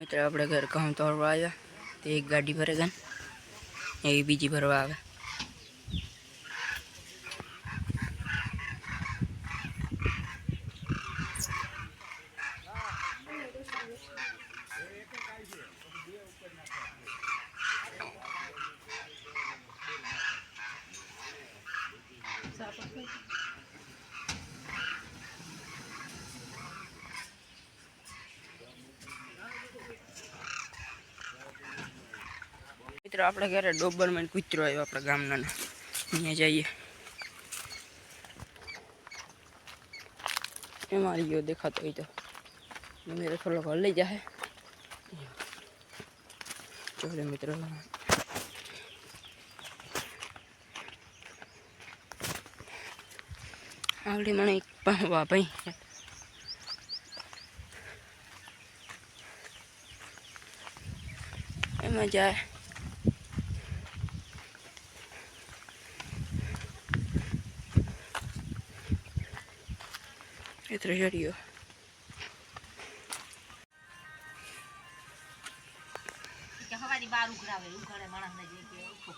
मित्र अपने घर कहूँ तोड़वा आया तो एक गाड़ी भरेगा एक बीजी भरवा आवे। मित्र अपने घरे डोबरमेन कूतरो आयो अपने गामना ने अहीं जाइए एमां रियो देखातो होय तो मेरे थोड़ा घर लई जाए। चलो मित्र आवड़ी मने एक पावा भाई एमां जाए मित्र जरियो हमारी बार उघरावे उघाड़े माणस ने जे के उठो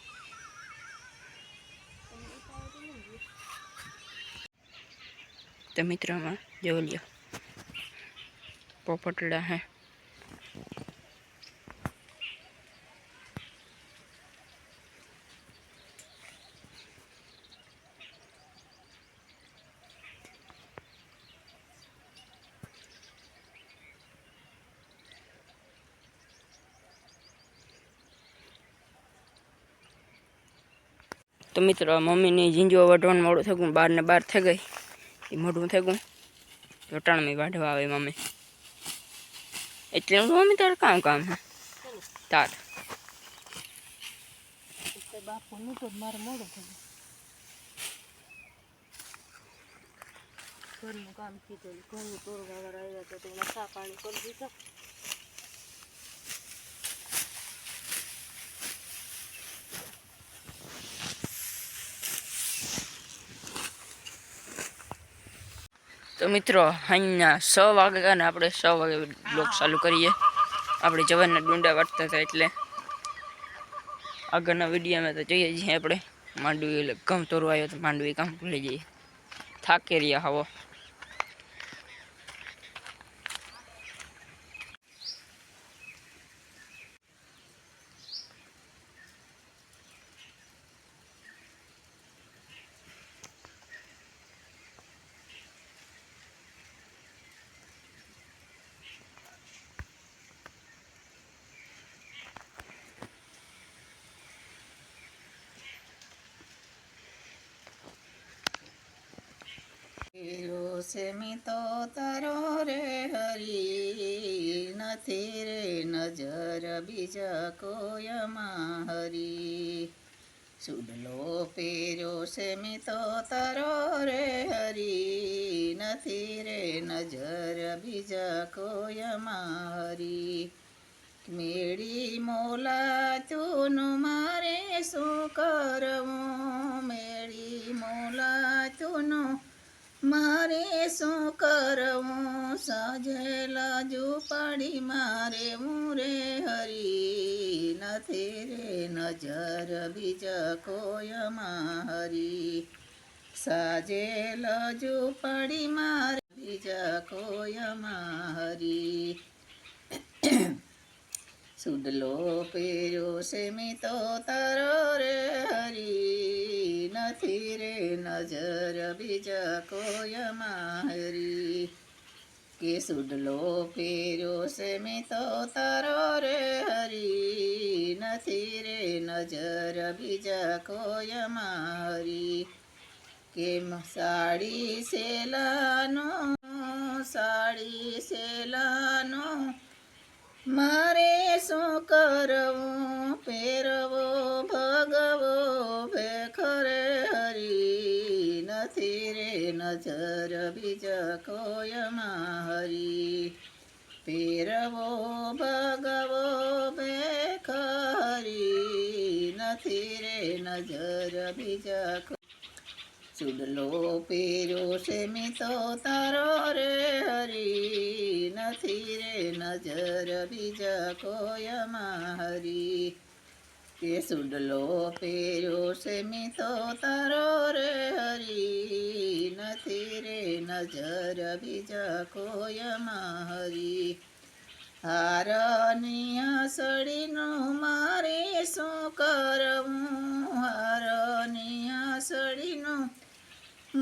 तो मित्र में जो लिया पोपटड़ा है। तो मित्र मम्मी ने झींजो वढवान मोड़ू थे गु 12 ने 12 थे गई ये मोड़ू थे गु तो टाण में वाढवा आवे मम्मी એટલે મમ્મી તાર કામ હે તાર તે બાપુ નું તો માર મોડું થયું ઘરનું કામ કીધું ઘરનું તોરવા વાળા આવ્યા તો તેના ચા પાણી કરી દીધા। तो मित्रों अँ 6 वागे ने अपने 6 वागे ब्लॉग चालू करिए। अपने जवान डूंडा वाटता था एटले आगळना विडियो में तो જોઈએ છીએ આપણે માંડવી ઘઉં તોરવા આવ્યો તો માંડવી કામ ભૂલી જઈએ થાકે રહ્યા હવો। से मी तो तारो रे हरी नथी रे नजर बीजा कोयમાં हरी सुडलो पेरो से मी तो तारो रे हरी नथी रे नजर बीजा कोयમાં हरी मेड़ी मोला तूनु मारे शू करवूं मेड़ी मोला तूनु मारे शू करवूं साजेला झूपड़ी मारे रे हरी नथी रे नजर बीजा कोयમાં हरी साजेला झूपड़ी मारे बीजा कोयમાં हरी सुडलो पेरो से मी तो तारो रे हरी नथी रे नजर बीजा कोयમાં हरी के सुडलो पेरो से मी तो तारो रे हरी नथी रे नजर बीजा कोयમાં हरी के साड़ी सेलानो मारे शू करवूं पेरवो भगवो भेखरे हरी नथी रे नजर बीजा कोयમાં हरी पेरवो भगवो भेख हरी नथी रे नजर बीजा ચૂડલો પહેર્યો છે મેં તો તારો રે હરી, નથી રે નજર બીજા કોયમાં હરી. કે ચૂડલો પહેર્યો છે મેં તો તારો રે હરી, નથી રે નજર બીજા કોયમાં હરી. હારની આસળીનું મારે શું કરવું, હારની આસળીનું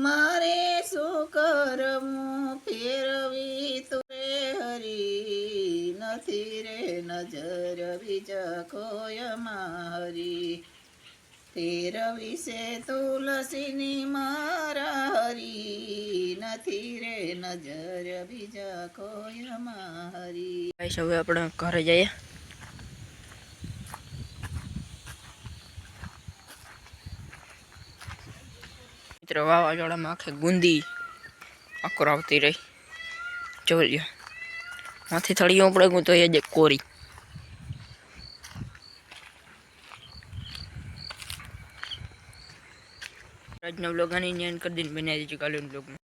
મારે શું કરવું, ફેરવી તો રે હરી, નથી રે નજર બીજા કોયમાં હરી. ફેરવી છે તુલસીની મારા હરી, નથી રે નજર બીજા કોયમાં હરી. ગાઈસ હવે આપણે ઘરે જઈએ. મિત્રો વાવાઝોડામાં આખે ગુંદી આકર આવતી રહી. જોઈ માથી થળીઓ પડે ગયું તો એ જ કોરી. આજનો બ્લોગ આની એન્ડ કરી દઈને બનાવી દીધું કાલે બ્લોગમાં.